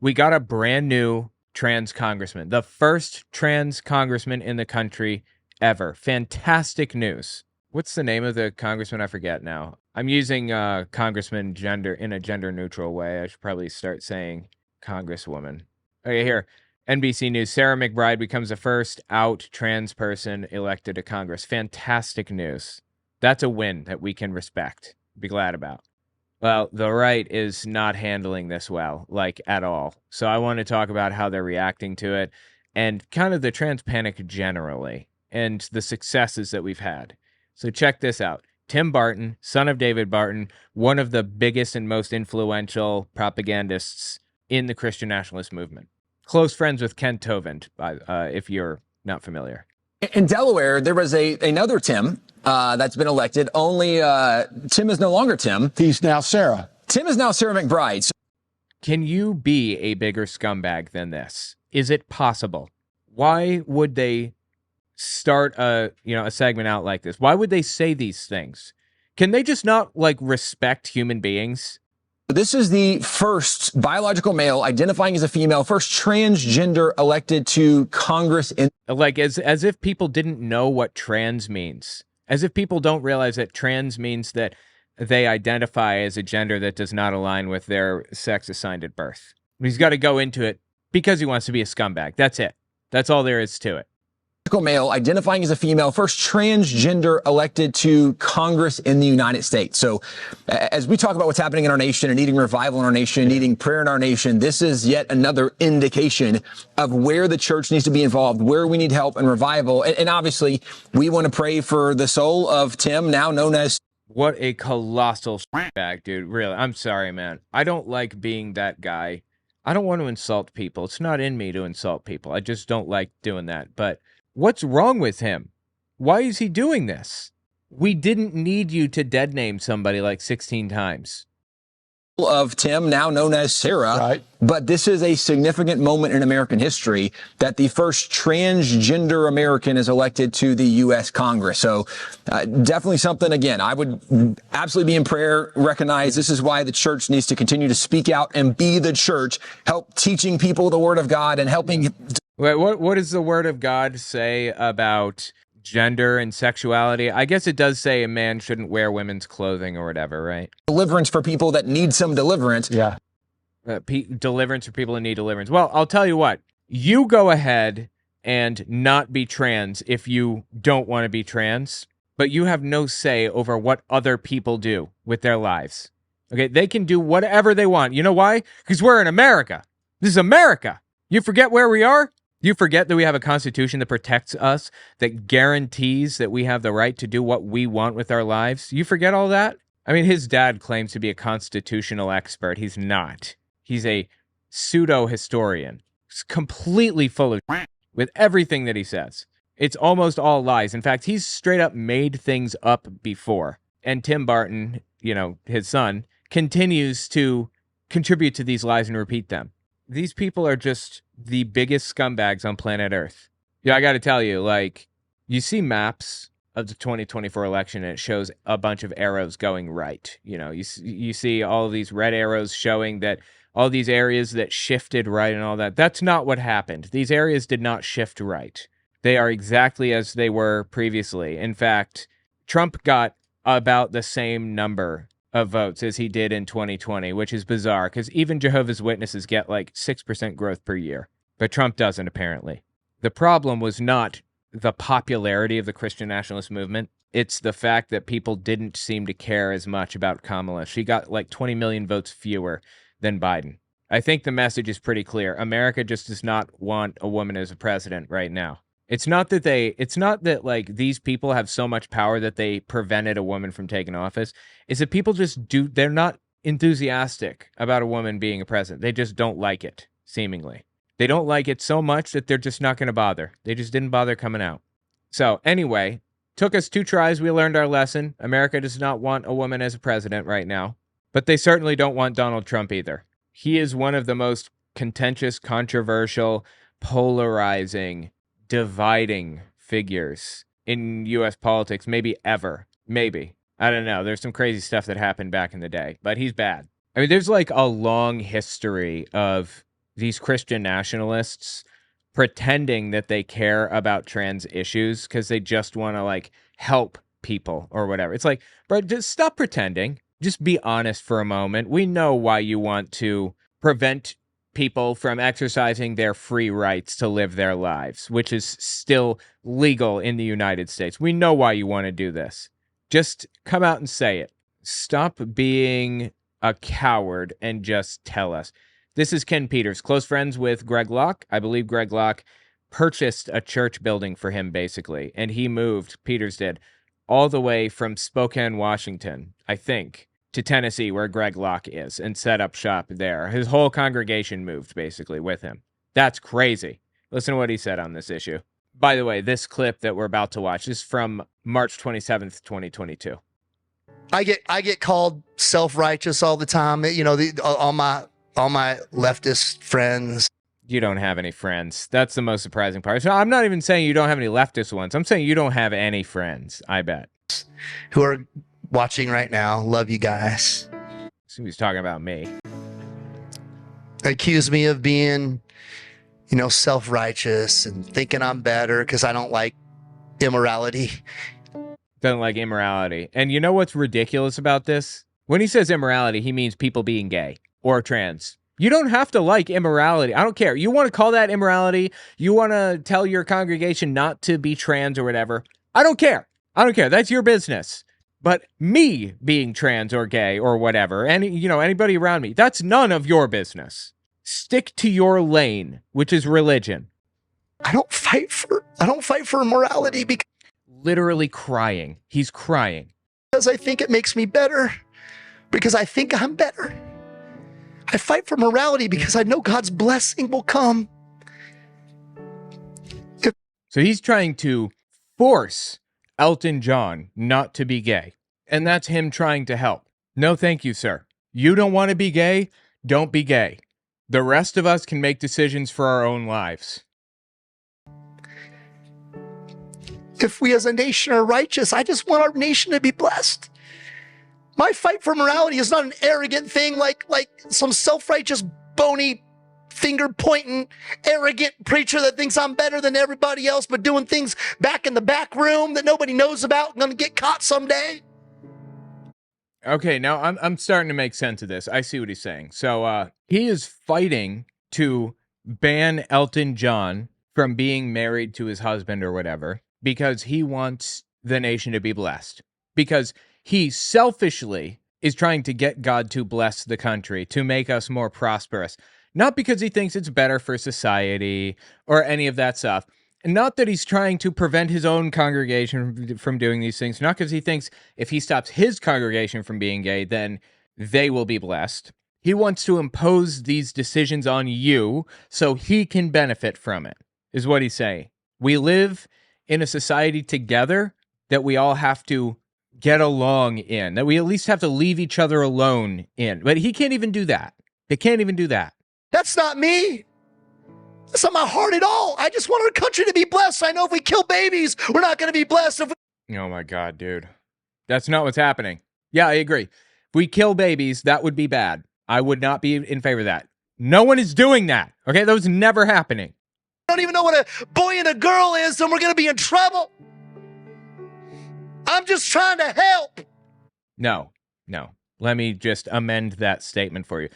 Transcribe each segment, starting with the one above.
We got a brand new trans congressman, the first trans congressman in the country ever. Fantastic news. What's the name of the congressman? I forget now. I'm using congressman gender in a gender neutral way. I should probably start saying congresswoman. Okay, here. NBC News, Sarah McBride becomes the first out trans person elected to Congress. Fantastic news. That's a win that we can respect, be glad about. Well, the right is not handling this well, like at all. So I want to talk about how they're reacting to it and kind of the trans panic generally and the successes that we've had. So check this out. Tim Barton, son of David Barton, one of the biggest and most influential propagandists in the Christian nationalist movement. Close friends with Ken Tovand, if you're not familiar. In Delaware, there was another Tim that's been elected. Only Tim is no longer Tim. He's now Sarah. Tim is now Sarah McBride. Can you be a bigger scumbag than this? Is it possible? Why would they start a segment out like this? Why would they say these things? Can they just not respect human beings? This is the first biological male identifying as a female, first transgender elected to Congress. As if people didn't know what trans means. As if people don't realize that trans means that they identify as a gender that does not align with their sex assigned at birth. He's got to go into it because he wants to be a scumbag. That's it. That's all there is to it. Male identifying as a female, first transgender elected to Congress in the United States. So as we talk about what's happening in our nation and needing revival in our nation, needing prayer in our nation, this is yet another indication of where the church needs to be involved, where we need help and revival. And obviously, we want to pray for the soul of Tim, now known as... What a colossal bag, dude. Really, I'm sorry, man. I don't like being that guy. I don't want to insult people. It's not in me to insult people. I just don't like doing that. But what's wrong with him? Why is he doing this? We didn't need you to dead name somebody like 16 times. Of Tim, now known as Sarah. Right. But this is a significant moment in American history that the first transgender American is elected to the U.S. Congress. So definitely something, again, I would absolutely be in prayer, recognize this is why the church needs to continue to speak out and be the church, help teaching people the word of God and helping. Wait, what does the word of God say about gender and sexuality? I guess it does say a man shouldn't wear women's clothing or whatever, right? Deliverance for people that need some deliverance. Yeah. Deliverance for people that need deliverance. Well, I'll tell you what. You go ahead and not be trans if you don't want to be trans, but you have no say over what other people do with their lives. Okay, they can do whatever they want. You know why? Because we're in America. This is America. You forget where we are? You forget that we have a constitution that protects us, that guarantees that we have the right to do what we want with our lives. You forget all that? I mean, his dad claims to be a constitutional expert. He's not. He's a pseudo-historian. He's completely full of shit with everything that he says. It's almost all lies. In fact, he's straight up made things up before. And Tim Barton, his son, continues to contribute to these lies and repeat them. These people are just the biggest scumbags on planet Earth. Yeah, I got to tell you, you see maps of the 2024 election and it shows a bunch of arrows going right. You see all of these red arrows showing that all these areas that shifted right and all that. That's not what happened. These areas did not shift right. They are exactly as they were previously. In fact, Trump got about the same number of votes as he did in 2020, which is bizarre because even Jehovah's Witnesses get 6% growth per year, but Trump doesn't apparently. The problem was not the popularity of the Christian nationalist movement. It's the fact that people didn't seem to care as much about Kamala. She got 20 million votes fewer than Biden. I think the message is pretty clear. America just does not want a woman as a president right now. It's not that these people have so much power that they prevented a woman from taking office. It's that people they're not enthusiastic about a woman being a president. They just don't like it, seemingly. They don't like it so much that they're just not going to bother. They just didn't bother coming out. So anyway, took us 2 tries. We learned our lesson. America does not want a woman as a president right now, but they certainly don't want Donald Trump either. He is one of the most contentious, controversial, polarizing, dividing figures in U.S. politics, maybe ever. Maybe. I don't know. There's some crazy stuff that happened back in the day, but he's bad. I mean, there's a long history of these Christian nationalists pretending that they care about trans issues because they just want to like help people or whatever. It's like, bro, just stop pretending. Just be honest for a moment. We know why you want to prevent people from exercising their free rights to live their lives, which is still legal in the United States. We know why you want to do this. Just come out and say it. Stop being a coward and just tell us. This is Ken Peters, close friends with Greg Locke. I believe Greg Locke purchased a church building for him, basically, and he moved, Peters did, all the way from Spokane, Washington, I think, to Tennessee, where Greg Locke is, and set up shop there. His whole congregation moved, basically, with him. That's crazy. Listen to what he said on this issue. By the way, this clip that we're about to watch is from March 27th, 2022. I get called self-righteous all the time. You know, all my leftist friends. You don't have any friends. That's the most surprising part. So I'm not even saying you don't have any leftist ones. I'm saying you don't have any friends, I bet. Who are watching right now. Love you guys. So he's talking about me. Accuse me of being, you know, self-righteous and thinking I'm better because I don't like immorality. Doesn't like immorality. And you know what's ridiculous about this? When he says immorality, he means people being gay or trans. You don't have to like immorality. I don't care. You want to call that immorality? You want to tell your congregation not to be trans or whatever? I don't care. I don't care. That's your business. But me being trans or gay or whatever, anybody around me, that's none of your business. Stick to your lane, which is religion. I don't fight for immorality because Literally crying. He's crying. I think it makes me better. Because I think I'm better. I fight for morality because I know God's blessing will come. So he's trying to force Elton John not to be gay. And that's him trying to help. No, thank you, sir. You don't want to be gay? Don't be gay. The rest of us can make decisions for our own lives. If we as a nation are righteous, I just want our nation to be blessed. My fight for morality is not an arrogant thing like some self-righteous, bony, finger-pointing, arrogant preacher that thinks I'm better than everybody else, but doing things back in the back room that nobody knows about and gonna get caught someday. Okay, now I'm starting to make sense of this. I see what he's saying. So he is fighting to ban Elton John from being married to his husband or whatever because he wants the nation to be blessed. Because he selfishly is trying to get God to bless the country, to make us more prosperous. Not because he thinks it's better for society or any of that stuff. And not that he's trying to prevent his own congregation from doing these things. Not because he thinks if he stops his congregation from being gay, then they will be blessed. He wants to impose these decisions on you so he can benefit from it, is what he's saying. We live in a society together that we all have to get along in, that we at least have to leave each other alone in. But he can't even do that. They can't even do that. That's not me. That's not my heart at all. I just want our country to be blessed. I know if we kill babies, we're not going to be blessed. Oh my God, dude. That's not what's happening. Yeah, I agree. If we kill babies, that would be bad. I would not be in favor of that. No one is doing that. Okay, that was never happening. I don't even know what a boy and a girl is, then we're going to be in trouble. I'm just trying to help. No. Let me just amend that statement for you.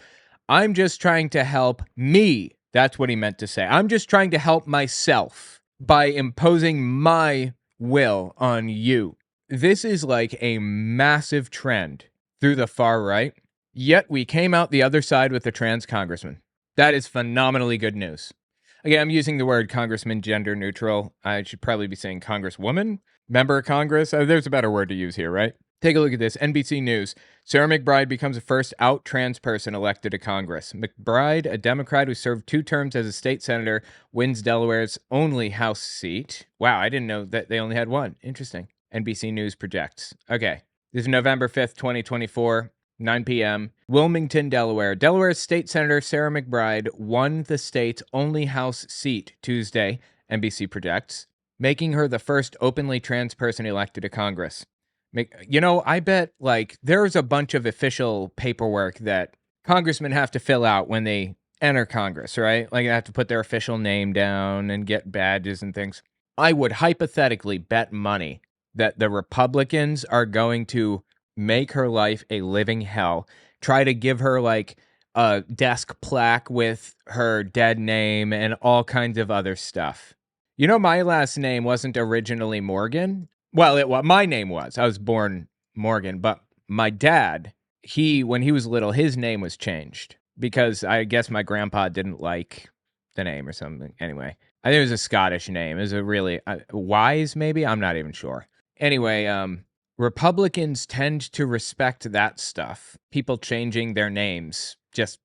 I'm just trying to help me. That's what he meant to say. I'm just trying to help myself by imposing my will on you. This is like a massive trend through the far right. Yet we came out the other side with a trans congressman. That is phenomenally good news. Again, I'm using the word congressman gender neutral. I should probably be saying congresswoman, member of Congress. There's a better word to use here, right? Take a look at this. NBC News. Sarah McBride becomes the first out trans person elected to Congress. McBride, a Democrat who served 2 terms as a state senator, wins Delaware's only House seat. Wow, I didn't know that they only had one. Interesting. NBC News projects. Okay. This is November 5th, 2024. 9 p.m. Wilmington, Delaware. Delaware's state senator Sarah McBride won the state's only House seat Tuesday, NBC projects, making her the first openly trans person elected to Congress. You know, I bet, there's a bunch of official paperwork that congressmen have to fill out when they enter Congress, right? Like, they have to put their official name down and get badges and things. I would hypothetically bet money that the Republicans are going to make her life a living hell, try to give her like a desk plaque with her dead name and all kinds of other stuff. You know, my last name wasn't originally Morgan. Well, my name was. I was born Morgan, but my dad, when he was little, his name was changed because I guess my grandpa didn't like the name or something. Anyway, I think it was a Scottish name. It was a really Wise, maybe? I'm not even sure. Anyway, Republicans tend to respect that stuff. People changing their names just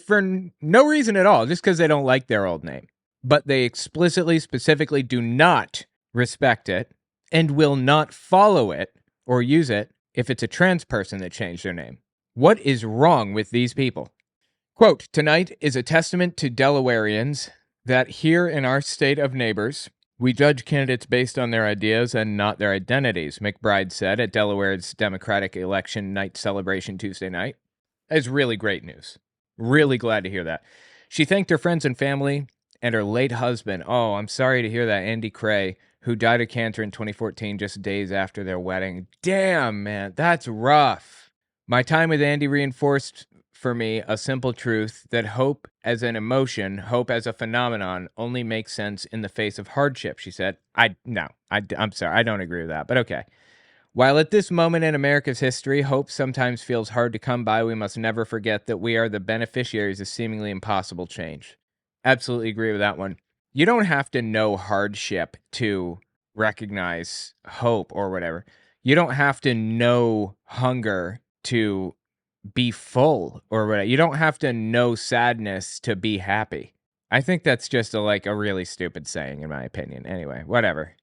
for no reason at all, just because they don't like their old name. But they explicitly, specifically do not respect it and will not follow it or use it if it's a trans person that changed their name. What is wrong with these people? Quote, tonight is a testament to Delawareans that here in our state of neighbors, we judge candidates based on their ideas and not their identities, McBride said at Delaware's Democratic election night celebration Tuesday night. That's really great news. Really glad to hear that. She thanked her friends and family and her late husband. Oh, I'm sorry to hear that, Andy Cray, who died of cancer in 2014, just days after their wedding. Damn, man, that's rough. My time with Andy reinforced for me a simple truth that hope as an emotion, hope as a phenomenon, only makes sense in the face of hardship, she said. I'm sorry, I don't agree with that, but okay. While at this moment in America's history, hope sometimes feels hard to come by, we must never forget that we are the beneficiaries of seemingly impossible change. Absolutely agree with that one. You don't have to know hardship to recognize hope or whatever. You don't have to know hunger to be full or whatever. You don't have to know sadness to be happy. I think that's just a really stupid saying, in my opinion. Anyway, whatever.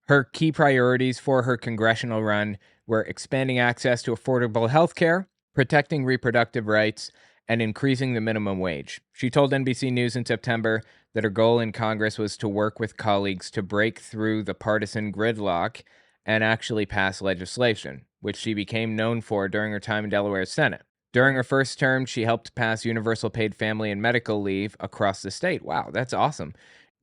Her key priorities for her congressional run were expanding access to affordable health care, protecting reproductive rights, and increasing the minimum wage. She told NBC News in September that her goal in Congress was to work with colleagues to break through the partisan gridlock and actually pass legislation, which she became known for during her time in Delaware's Senate. During her first term, she helped pass universal paid family and medical leave across the state. Wow, that's awesome.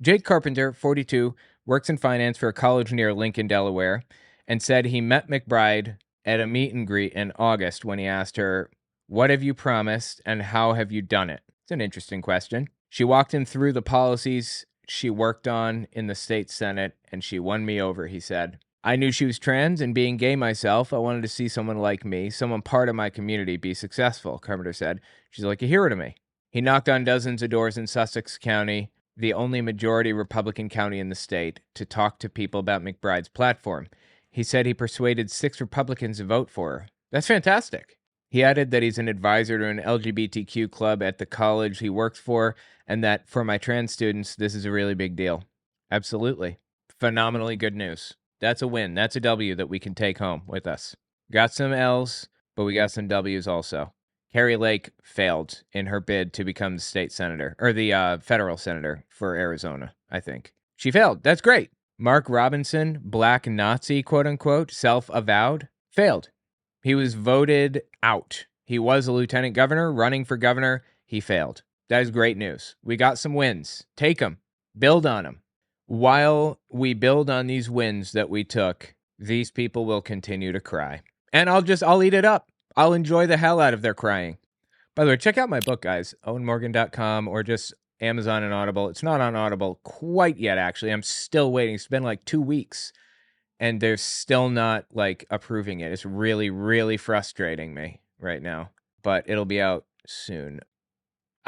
Jake Carpenter, 42, works in finance for a college near Lincoln, Delaware, and said he met McBride at a meet and greet in August when he asked her, "What have you promised and how have you done it?" It's an interesting question. She walked him through the policies she worked on in the state Senate, and she won me over, he said. I knew she was trans, and being gay myself, I wanted to see someone like me, someone part of my community, be successful, Carpenter said. She's like a hero to me. He knocked on dozens of doors in Sussex County, the only majority Republican county in the state, to talk to people about McBride's platform. He said he persuaded 6 Republicans to vote for her. That's fantastic. He added that he's an advisor to an LGBTQ club at the college he works for, and that for my trans students, this is a really big deal. Absolutely. Phenomenally good news. That's a win. That's a W that we can take home with us. Got some L's, but we got some W's also. Carrie Lake failed in her bid to become the state senator, or the federal senator for Arizona, I think. She failed. That's great. Mark Robinson, black Nazi, quote unquote, self-avowed, failed. He was voted out. He was a lieutenant governor, running for governor. He failed. That is great news. We got some wins. Take them. Build on them. While we build on these wins that we took, these people will continue to cry. And I'll eat it up. I'll enjoy the hell out of their crying. By the way, check out my book, guys, owenmorgan.com or just Amazon and Audible. It's not on Audible quite yet, actually. I'm still waiting. It's been like 2 weeks, and they're still not approving it. It's really, really frustrating me right now, but it'll be out soon.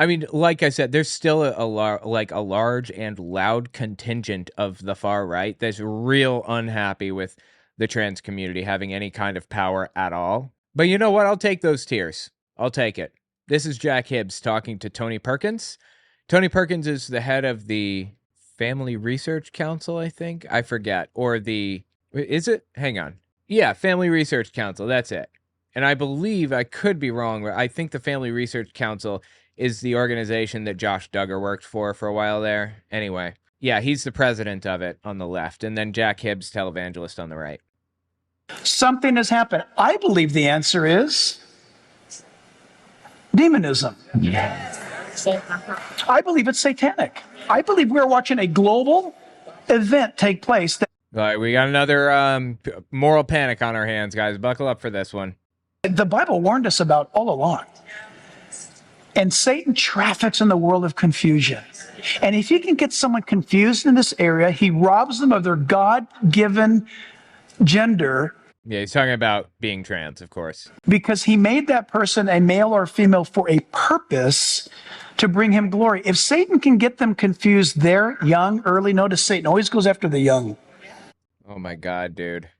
I mean, like I said, there's still a large and loud contingent of the far right that's real unhappy with the trans community having any kind of power at all. But you know what? I'll take those tears. I'll take it. This is Jack Hibbs talking to Tony Perkins. Tony Perkins is the head of the Family Research Council, I think. I forget. Or is it? Hang on. Yeah, Family Research Council. That's it. And I believe, I could be wrong, but I think the Family Research Council is the organization that Josh Duggar worked for a while there. Anyway, yeah, he's the president of it on the left, and then Jack Hibbs, televangelist, on the right. Something has happened. I believe the answer is demonism. I believe it's satanic. I believe we're watching a global event take place. All right, we got another moral panic on our hands, guys. Buckle up for this one. The Bible warned us about all along. And Satan traffics in the world of confusion. And if he can get someone confused in this area, he robs them of their God-given gender. Yeah, he's talking about being trans, of course. Because he made that person a male or female for a purpose to bring him glory. If Satan can get them confused there, young, early, notice Satan always goes after the young. Oh my God, dude.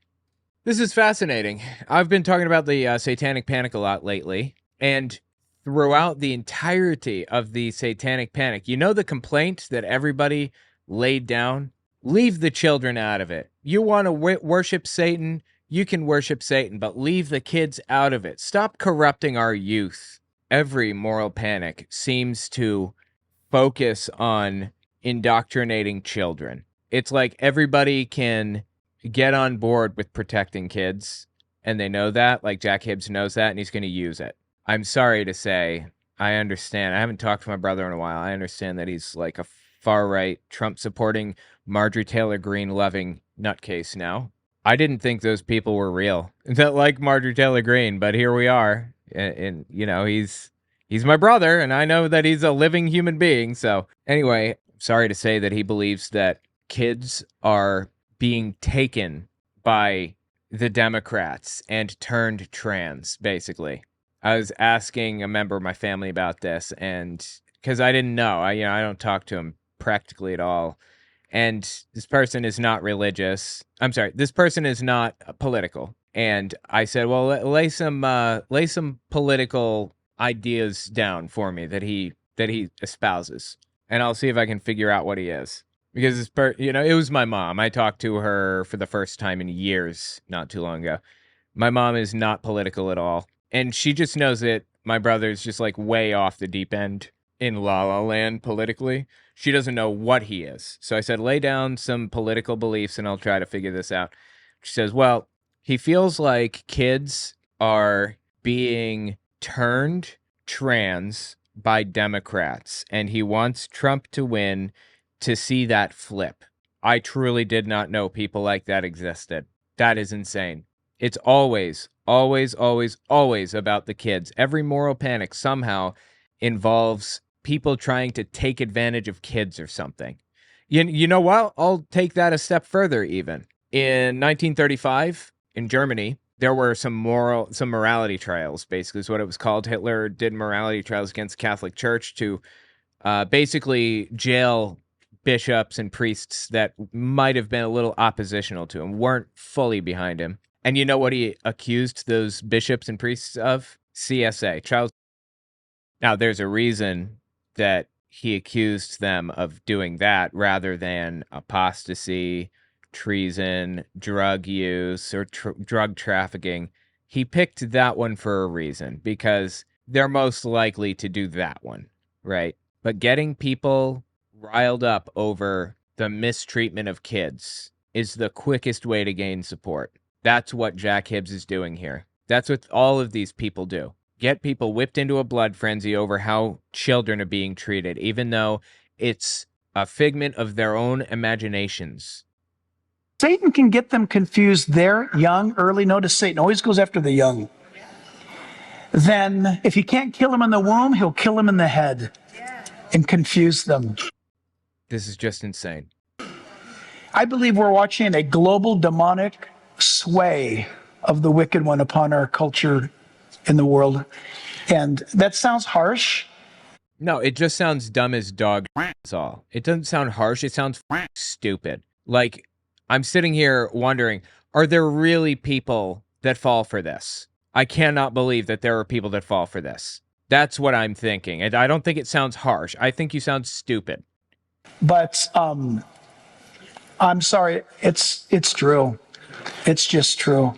This is fascinating. I've been talking about the satanic panic a lot lately, and throughout the entirety of the satanic panic, you know the complaint that everybody laid down? Leave the children out of it. You want to worship Satan? You can worship Satan, but leave the kids out of it. Stop corrupting our youth. Every moral panic seems to focus on indoctrinating children. It's like everybody can get on board with protecting kids, and they know that. Like Jack Hibbs knows that, and he's going to use it. I'm sorry to say, I understand. I haven't talked to my brother in a while. I understand that he's like a far-right, Trump-supporting, Marjorie Taylor Greene-loving nutcase now. I didn't think those people were real, that like Marjorie Taylor Greene, but here we are. And you know, he's my brother, and I know that he's a living human being. So anyway, sorry to say that he believes that kids are being taken by the Democrats and turned trans, basically. I was asking a member of my family about this, and because I didn't know, I don't talk to him practically at all. And this person is not religious. I'm sorry, this person is not political. And I said, well, lay some political ideas down for me that he espouses, and I'll see if I can figure out what he is. Because it was my mom. I talked to her for the first time in years, not too long ago. My mom is not political at all, and she just knows that my brother's just like way off the deep end in La La Land politically. She doesn't know what he is. So I said, lay down some political beliefs, and I'll try to figure this out. She says, well, he feels like kids are being turned trans by Democrats, and he wants Trump to win to see that flip. I truly did not know people like that existed. That is insane. It's always, always, always, always about the kids. Every moral panic somehow involves people trying to take advantage of kids or something. You know what? I'll take that a step further even. In 1935, in Germany, there were some morality trials, basically is what it was called. Hitler did morality trials against the Catholic Church to basically jail bishops and priests that might have been a little oppositional to him, weren't fully behind him. And you know what he accused those bishops and priests of? CSA, child. Now, there's a reason that he accused them of doing that rather than apostasy, treason, drug use, or drug trafficking. He picked that one for a reason, because they're most likely to do that one, right? But getting people riled up over the mistreatment of kids is the quickest way to gain support. That's what Jack Hibbs is doing here. That's what all of these people do. Get people whipped into a blood frenzy over how children are being treated, even though it's a figment of their own imaginations. Satan can get them confused there, young, early. Notice Satan always goes after the young. Then if he can't kill him in the womb, he'll kill him in the head and confuse them. This is just insane. I believe we're watching a global demonic sway of the wicked one upon our culture in the world. And that sounds harsh. No, it just sounds dumb as dog. That's all. It doesn't sound harsh. It sounds stupid. Like, I'm sitting here wondering, are there really people that fall for this? I cannot believe that there are people that fall for this. That's what I'm thinking. And I don't think it sounds harsh. I think you sound stupid. But I'm sorry, it's true. It's just true.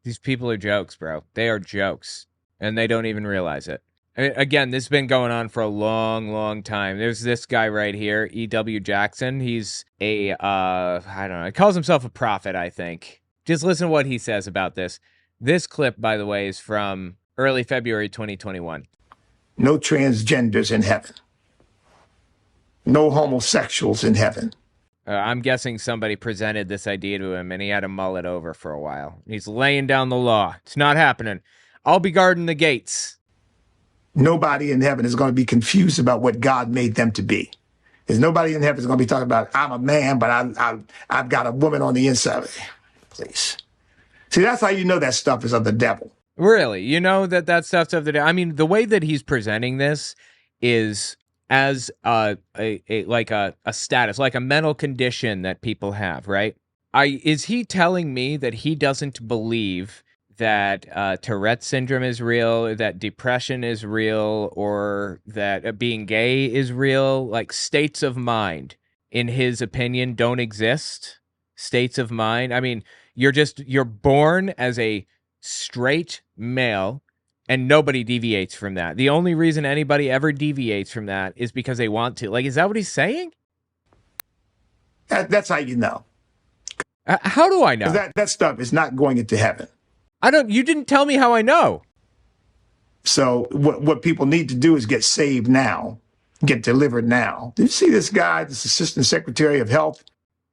These people are jokes, bro. They are jokes. And they don't even realize it. I mean, again, this has been going on for a long, long time. There's this guy right here, E.W. Jackson. He's a, I don't know, he calls himself a prophet, I think. Just listen to what he says about this. This clip, by the way, is from early February 2021. No transgenders in heaven. No homosexuals in heaven. I'm guessing somebody presented this idea to him and he had to mull it over for a while. He's laying down the law. It's not happening. I'll be guarding the gates. Nobody in heaven is going to be confused about what God made them to be. There's nobody in heaven is going to be talking about, I'm a man, but I've got a woman on the inside of me. Please. See, that's how you know that stuff is of the devil. Really? You know that stuff's of the day? I mean, the way that he's presenting this is as a status, like a mental condition that people have, right? Is he telling me that he doesn't believe that Tourette's syndrome is real, that depression is real, or that being gay is real? Like, states of mind, in his opinion, don't exist? States of mind? I mean, you're born as a straight male, and nobody deviates from that. The only reason anybody ever deviates from that is because they want to. Like, is that what he's saying? That's how you know. How do I know? That stuff is not going into heaven. You didn't tell me how I know. So what people need to do is get saved now, get delivered now. Did you see this guy, this Assistant Secretary of Health?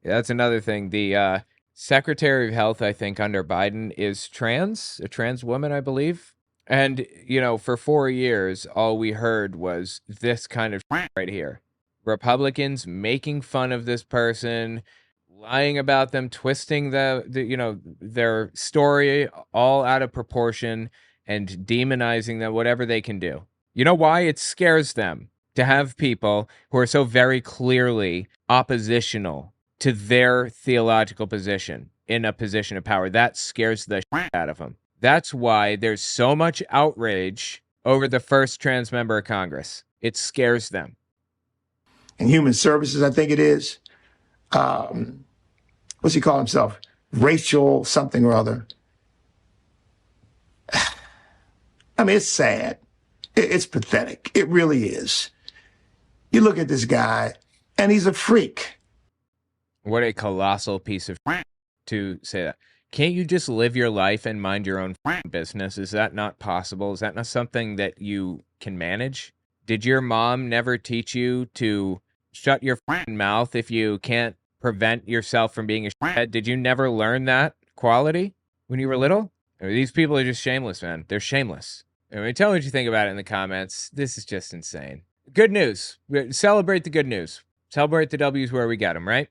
Yeah, that's another thing. The Secretary of Health, I think, under Biden is a trans woman, I believe. And, for 4 years, all we heard was this kind of right here. Republicans making fun of this person, lying about them, twisting their story all out of proportion and demonizing them, whatever they can do. You know why? It scares them to have people who are so very clearly oppositional to their theological position in a position of power. That scares the shit out of them. That's why there's so much outrage over the first trans member of Congress. It scares them. And Human Services, I think it is. What's he call himself? Rachel something or other. I mean, it's sad. It's pathetic. It really is. You look at this guy, and he's a freak. What a colossal piece of to say that. Can't you just live your life and mind your own business? Is that not possible? Is that not something that you can manage? Did your mom never teach you to shut your mouth if you can't prevent yourself from being a shithead? Did you never learn that quality when you were little? I mean, these people are just shameless, man. They're shameless. I mean, tell me what you think about it in the comments. This is just insane. Good news. Celebrate the good news. Celebrate the W's where we get them, right?